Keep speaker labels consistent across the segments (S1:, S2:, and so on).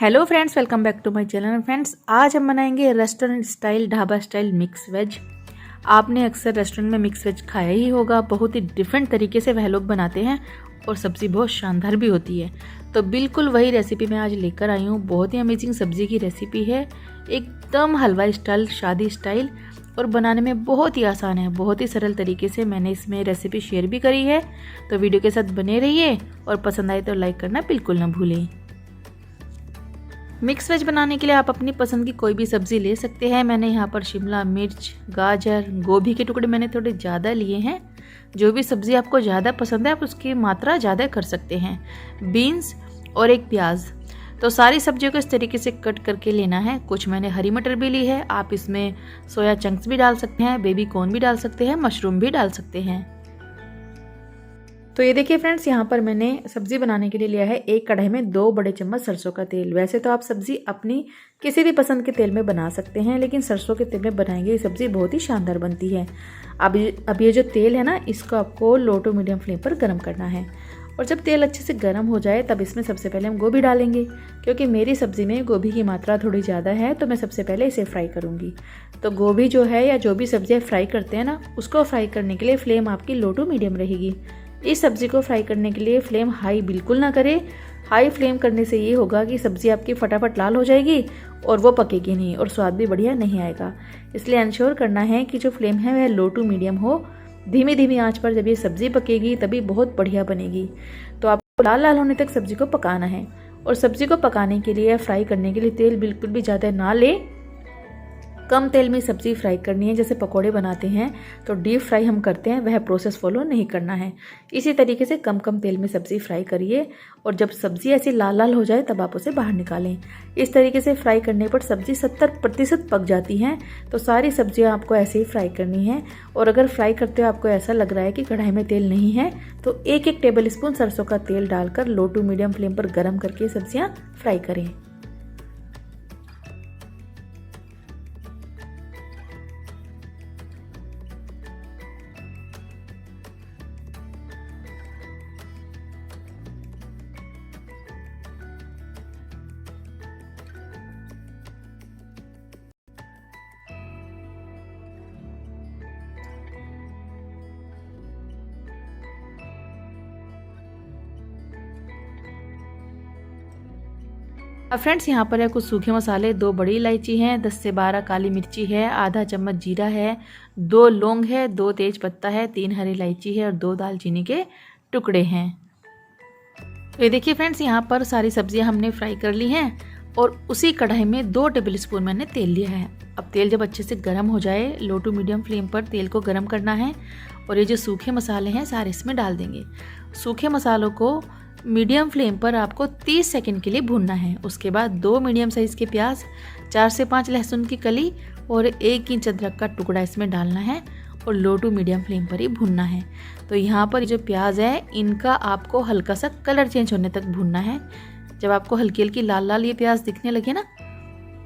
S1: Hello friends, welcome back to my channel. Friends, आज हम बनाएंगे restaurant style, dhaba style mix veg. आपने अक्सर रेस्टोरेंट में मिक्स वेज खाया ही होगा। बहुत ही डिफरेंट तरीके से वह लोग बनाते हैं और सब्ज़ी बहुत शानदार भी होती है। तो बिल्कुल वही रेसिपी मैं आज लेकर आई हूँ। बहुत ही अमेजिंग सब्ज़ी की रेसिपी है, एकदम हलवाई स्टाइल, शादी स्टाइल, और बनाने में बहुत ही आसान है। बहुत ही सरल तरीके से मैंने इसमें रेसिपी शेयर भी करी है। तो वीडियो के साथ बने रहिए और पसंद आए तो लाइक करना बिल्कुल ना भूलें। मिक्स वेज बनाने के लिए आप अपनी पसंद की कोई भी सब्ज़ी ले सकते हैं। मैंने यहाँ पर शिमला मिर्च, गाजर, गोभी के टुकड़े मैंने थोड़े ज़्यादा लिए हैं। जो भी सब्ज़ी आपको ज़्यादा पसंद है आप उसकी मात्रा ज़्यादा कर सकते हैं। बीन्स और एक प्याज। तो सारी सब्जियों को इस तरीके से कट करके लेना है। कुछ मैंने हरी मटर भी ली है। आप इसमें सोया चंक्स भी डाल सकते हैं, बेबी कॉर्न भी डाल सकते हैं, मशरूम भी डाल सकते हैं। तो ये देखिए फ्रेंड्स, यहाँ पर मैंने सब्जी बनाने के लिए लिया है एक कढ़ाई में 2 बड़े चम्मच सरसों का तेल। वैसे तो आप सब्जी अपनी किसी भी पसंद के तेल में बना सकते हैं, लेकिन सरसों के तेल में बनाएंगे ये सब्जी बहुत ही शानदार बनती है। अब ये जो तेल है ना, इसको आपको लो टू मीडियम फ्लेम पर गर्म करना है। और जब तेल अच्छे से गर्म हो जाए तब इसमें सबसे पहले हम गोभी डालेंगे। क्योंकि मेरी सब्ज़ी में गोभी की मात्रा थोड़ी ज़्यादा है तो मैं सबसे पहले इसे फ्राई करूँगी। तो गोभी जो है या जो भी सब्जियाँ फ्राई करते हैं ना, उसको फ्राई करने के लिए फ्लेम आपकी लो टू मीडियम रहेगी। इस सब्ज़ी को फ्राई करने के लिए फ्लेम हाई बिल्कुल ना करें। हाई फ्लेम करने से ये होगा कि सब्ज़ी आपकी फटाफट लाल हो जाएगी और वो पकेगी नहीं और स्वाद भी बढ़िया नहीं आएगा। इसलिए इंश्योर करना है कि जो फ्लेम है वह लो टू मीडियम हो। धीमी धीमी आंच पर जब ये सब्ज़ी पकेगी तभी बहुत बढ़िया बनेगी। तो आपको लाल लाल होने तक सब्ज़ी को पकाना है। और सब्ज़ी को पकाने के लिए, फ्राई करने के लिए तेल बिल्कुल भी ज़्यादा ना ले। कम तेल में सब्ज़ी फ्राई करनी है। जैसे पकोड़े बनाते हैं तो डीप फ्राई हम करते हैं, वह प्रोसेस फॉलो नहीं करना है। इसी तरीके से कम कम तेल में सब्ज़ी फ्राई करिए और जब सब्ज़ी ऐसी लाल लाल हो जाए तब आप उसे बाहर निकालें। इस तरीके से फ्राई करने पर सब्ज़ी 70% पक जाती है। तो सारी सब्जियां आपको ऐसे ही फ्राई करनी है। और अगर फ्राई करते हो आपको ऐसा लग रहा है कि कढ़ाई में तेल नहीं है तो 1-1 टेबल स्पून सरसों का तेल डालकर लो टू मीडियम फ्लेम पर गर्म करके सब्जियाँ फ्राई करें। अब फ्रेंड्स, यहाँ पर है कुछ सूखे मसाले, 2 बड़ी इलायची हैं, 10 से 12 काली मिर्ची है, आधा चम्मच जीरा है, 2 लौंग है, 2 तेज पत्ता है, 3 हरी इलायची है और 2 दालचीनी के टुकड़े हैं। तो ये देखिए फ्रेंड्स, यहाँ पर सारी सब्जियाँ हमने फ्राई कर ली हैं और उसी कढ़ाई में 2 टेबल स्पून मैंने तेल लिया है। अब तेल जब अच्छे से गर्म हो जाए, लो टू मीडियम फ्लेम पर तेल को गर्म करना है और ये जो सूखे मसाले हैं सारे इसमें डाल देंगे। सूखे मसालों को मीडियम फ्लेम पर आपको 30 सेकंड के लिए भूनना है। उसके बाद 2 मीडियम साइज़ के प्याज, 4 से 5 लहसुन की कली और 1 इंच अदरक का टुकड़ा इसमें डालना है और लो टू मीडियम फ्लेम पर ही भूनना है। तो यहाँ पर जो प्याज है इनका आपको हल्का सा कलर चेंज होने तक भूनना है। जब आपको हल्की हल्की लाल लाल ये प्याज दिखने लगे ना,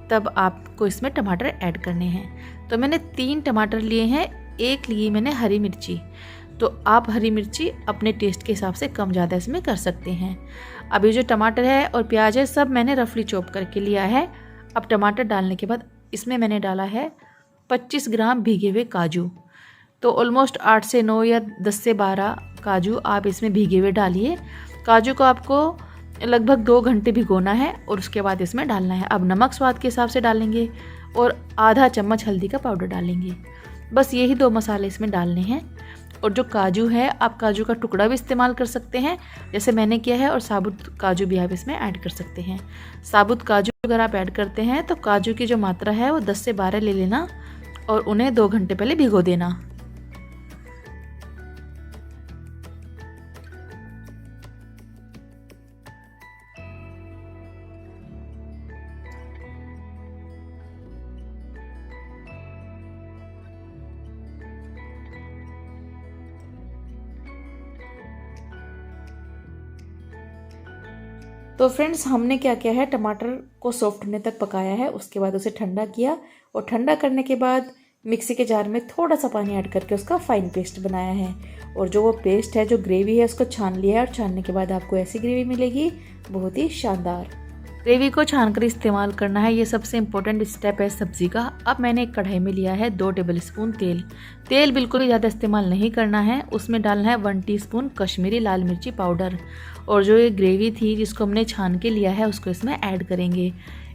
S1: तब आपको इसमें टमाटर ऐड करने हैं। तो मैंने 3 टमाटर लिए हैं, 1 लिए मैंने हरी मिर्ची। तो आप हरी मिर्ची अपने टेस्ट के हिसाब से कम ज़्यादा इसमें कर सकते हैं। अब ये जो टमाटर है और प्याज है सब मैंने रफली चॉप करके लिया है। अब टमाटर डालने के बाद इसमें मैंने डाला है 25 ग्राम भीगे हुए काजू। तो ऑलमोस्ट 8 से 9 या 10 से 12 काजू आप इसमें भीगे हुए डालिए। काजू को आपको लगभग 2 घंटे भिगोना है और उसके बाद इसमें डालना है। अब नमक स्वाद के हिसाब से डालेंगे और आधा चम्मच हल्दी का पाउडर डालेंगे। बस यही 2 मसाले इसमें डालने हैं। और जो काजू है, आप काजू का टुकड़ा भी इस्तेमाल कर सकते हैं जैसे मैंने किया है, और साबुत काजू भी आप इसमें ऐड कर सकते हैं। साबुत काजू अगर आप ऐड करते हैं तो काजू की जो मात्रा है वो 10 से 12 ले लेना और उन्हें 2 घंटे पहले भिगो देना। तो फ्रेंड्स, हमने क्या किया है, टमाटर को सॉफ्ट होने तक पकाया है। उसके बाद उसे ठंडा किया और ठंडा करने के बाद मिक्सी के जार में थोड़ा सा पानी ऐड करके उसका फाइन पेस्ट बनाया है। और जो वो पेस्ट है, जो ग्रेवी है, उसको छान लिया है और छानने के बाद आपको ऐसी ग्रेवी मिलेगी बहुत ही शानदार। ग्रेवी को छानकर इस्तेमाल करना है, ये सबसे इम्पोर्टेंट स्टेप है सब्ज़ी का। अब मैंने एक कढ़ाई में लिया है 2 टेबलस्पून तेल। तेल बिल्कुल ही ज़्यादा इस्तेमाल नहीं करना है। उसमें डालना है 1 टीस्पून कश्मीरी लाल मिर्ची पाउडर, और जो ये ग्रेवी थी जिसको हमने छान के लिया है उसको इसमें ऐड करेंगे।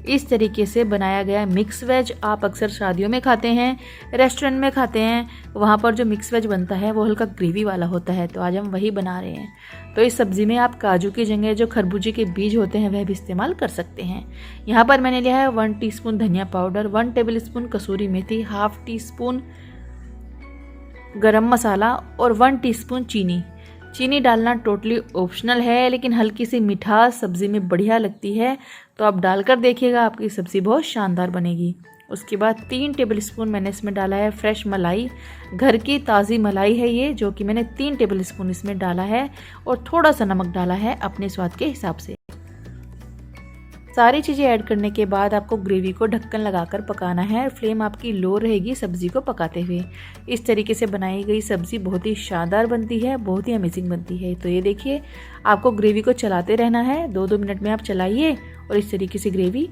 S1: इस तरीके से बनाया गया मिक्स वेज आप अक्सर शादियों में खाते हैं, रेस्टोरेंट में खाते हैं, वहाँ पर जो मिक्स वेज बनता है वो हल्का ग्रेवी वाला होता है, तो आज हम वही बना रहे हैं। तो इस सब्ज़ी में आप काजू की जगह जो खरबूजे के बीज होते हैं वह भी इस्तेमाल कर सकते हैं। यहाँ पर मैंने लिया है 1 टीस्पून धनिया पाउडर, 1 टेबलस्पून कसूरी मेथी, हाफ टीस्पून गरम मसाला और 1 टीस्पून चीनी। चीनी डालना टोटली ऑप्शनल है, लेकिन हल्की सी मिठास सब्ज़ी में बढ़िया लगती है, तो आप डालकर देखिएगा, आपकी सब्ज़ी बहुत शानदार बनेगी। उसके बाद 3 टेबलस्पून मैंने इसमें डाला है फ्रेश मलाई। घर की ताज़ी मलाई है ये, जो कि मैंने 3 टेबलस्पून इसमें डाला है, और थोड़ा सा नमक डाला है अपने स्वाद के हिसाब से। सारी चीज़ें ऐड करने के बाद आपको ग्रेवी को ढक्कन लगाकर पकाना है। फ्लेम आपकी लो रहेगी सब्ज़ी को पकाते हुए। इस तरीके से बनाई गई सब्ज़ी बहुत ही शानदार बनती है, बहुत ही अमेजिंग बनती है। तो ये देखिए, आपको ग्रेवी को चलाते रहना है, 2-2 मिनट में आप चलाइए और इस तरीके से ग्रेवी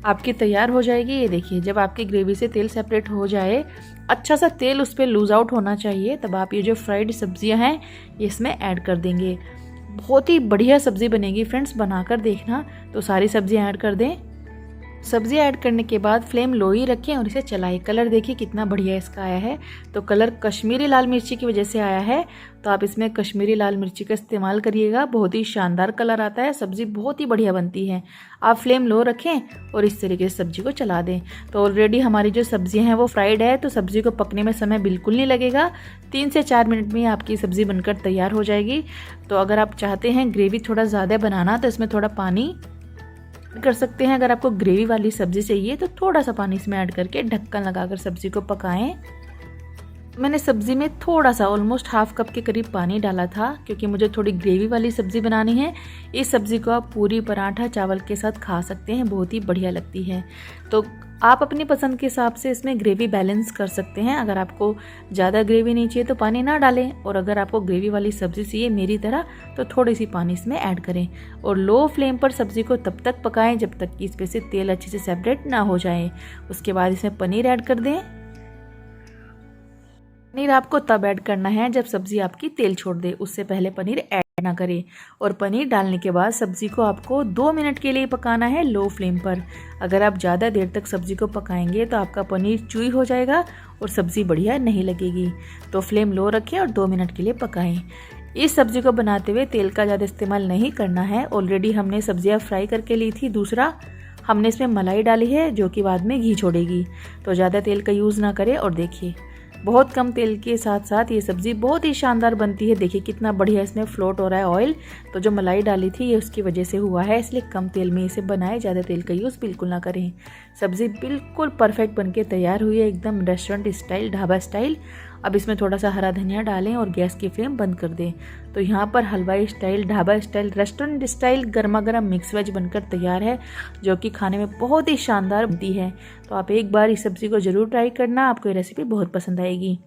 S1: आपकी तैयार हो जाएगी। ये देखिए, जब आपकी ग्रेवी से तेल सेपरेट हो जाए, अच्छा सा तेल उस पर लूज़ आउट होना चाहिए, तब आप ये जो फ्राइड सब्जियां हैं ये इसमें ऐड कर देंगे। बहुत ही बढ़िया सब्ज़ी बनेगी फ्रेंड्स, बनाकर देखना। तो सारी सब्जियां ऐड कर दें। सब्ज़ी ऐड करने के बाद फ्लेम लो ही रखें और इसे चलाएं। कलर देखिए कितना बढ़िया इसका आया है। तो कलर कश्मीरी लाल मिर्ची की वजह से आया है, तो आप इसमें कश्मीरी लाल मिर्ची का इस्तेमाल करिएगा, बहुत ही शानदार कलर आता है, सब्ज़ी बहुत ही बढ़िया बनती है। आप फ्लेम लो रखें और इस तरीके से सब्ज़ी को चला दें। तो ऑलरेडी हमारी जो सब्ज़ियाँ हैं वो फ्राइड है, तो सब्ज़ी को पकने में समय बिल्कुल नहीं लगेगा। 3 से 4 मिनट में आपकी सब्ज़ी बनकर तैयार हो जाएगी। तो अगर आप चाहते हैं ग्रेवी थोड़ा ज़्यादा बनाना, तो इसमें थोड़ा पानी कर सकते हैं। अगर आपको ग्रेवी वाली सब्ज़ी चाहिए तो थोड़ा सा पानी इसमें ऐड करके ढक्कन लगाकर सब्ज़ी को पकाएं। मैंने सब्ज़ी में थोड़ा सा ऑलमोस्ट हाफ कप के करीब पानी डाला था, क्योंकि मुझे थोड़ी ग्रेवी वाली सब्ज़ी बनानी है। इस सब्ज़ी को आप पूरी पराठा चावल के साथ खा सकते हैं, बहुत ही बढ़िया लगती है। तो आप अपनी पसंद के हिसाब से इसमें ग्रेवी बैलेंस कर सकते हैं। अगर आपको ज़्यादा ग्रेवी नहीं चाहिए तो पानी ना डालें, और अगर आपको ग्रेवी वाली सब्ज़ी चाहिए मेरी तरह तो थोड़ी सी पानी इसमें ऐड करें, और लो फ्लेम पर सब्ज़ी को तब तक पकाएं जब तक कि इसमें से तेल अच्छे से सेपरेट ना हो जाए। उसके बाद इसमें पनीर ऐड कर दें। पनीर आपको तब ऐड करना है जब सब्ज़ी आपकी तेल छोड़ दे, उससे पहले पनीर ऐड ना करें। और पनीर डालने के बाद सब्ज़ी को आपको 2 मिनट के लिए पकाना है लो फ्लेम पर। अगर आप ज़्यादा देर तक सब्ज़ी को पकाएंगे तो आपका पनीर चुई हो जाएगा और सब्ज़ी बढ़िया नहीं लगेगी। तो फ्लेम लो रखें और 2 मिनट के लिए पकाएं। इस सब्ज़ी को बनाते हुए तेल का ज़्यादा इस्तेमाल नहीं करना है। ऑलरेडी हमने सब्ज़ियाँ फ्राई करके ली थी। दूसरा, हमने इसमें मलाई डाली है जो कि बाद में घी छोड़ेगी, तो ज़्यादा तेल का यूज़ ना करें। और देखिए, बहुत कम तेल के साथ साथ ये सब्ज़ी बहुत ही शानदार बनती है। देखिए कितना बढ़िया इसमें फ्लोट हो रहा है ऑयल। तो जो मलाई डाली थी ये उसकी वजह से हुआ है, इसलिए कम तेल में इसे बनाएं, ज़्यादा तेल का यूज़ बिल्कुल ना करें। सब्ज़ी बिल्कुल परफेक्ट बनके तैयार हुई है, एकदम रेस्टोरेंट स्टाइल, ढाबा स्टाइल। अब इसमें थोड़ा सा हरा धनिया डालें और गैस की फ्लेम बंद कर दें। तो यहाँ पर हलवाई style, dhaba style, restaurant style गर्मा गर्म मिक्स वेज बनकर तैयार है, जो कि खाने में बहुत ही शानदार बनती है। तो आप एक बार इस सब्ज़ी को ज़रूर ट्राई करना, आपको ये रेसिपी बहुत पसंद आएगी।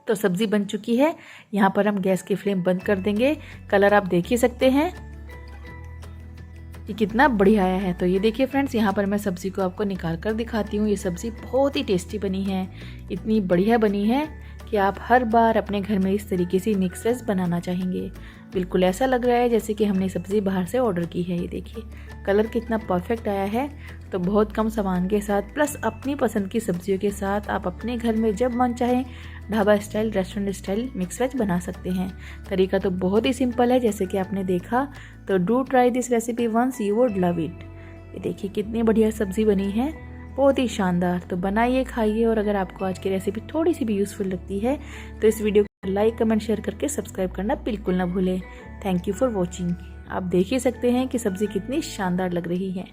S1: तो सब्ज़ी बन चुकी है, यहाँ पर हम गैस की फ्लेम बंद कर देंगे। कलर आप देख ही सकते हैं ये कितना बढ़िया आया है। तो ये देखिए फ्रेंड्स, यहाँ पर मैं सब्ज़ी को आपको निकाल कर दिखाती हूँ। ये सब्ज़ी बहुत ही टेस्टी बनी है, इतनी बढ़िया बनी है कि आप हर बार अपने घर में इस तरीके से मिक्स वेज बनाना चाहेंगे। बिल्कुल ऐसा लग रहा है जैसे कि हमने सब्ज़ी बाहर से ऑर्डर की है। ये देखिए कलर कितना परफेक्ट आया है। तो बहुत कम सामान के साथ प्लस अपनी पसंद की सब्जियों के साथ आप अपने घर में जब मन चाहे dhaba style, restaurant style mix veg बना सकते हैं। तरीका तो बहुत ही सिंपल है, जैसे कि आपने देखा। तो do try this recipe once, you would love it. ये देखिए कितनी बढ़िया सब्ज़ी बनी है, बहुत ही शानदार। तो बनाइए, खाइए, और अगर आपको आज की रेसिपी थोड़ी सी भी यूज़फुल लगती है तो इस वीडियो को लाइक, कमेंट, शेयर करके सब्सक्राइब करना बिल्कुल ना भूलें। Thank you for watching. आप देख ही सकते हैं कि सब्ज़ी कितनी शानदार लग रही है।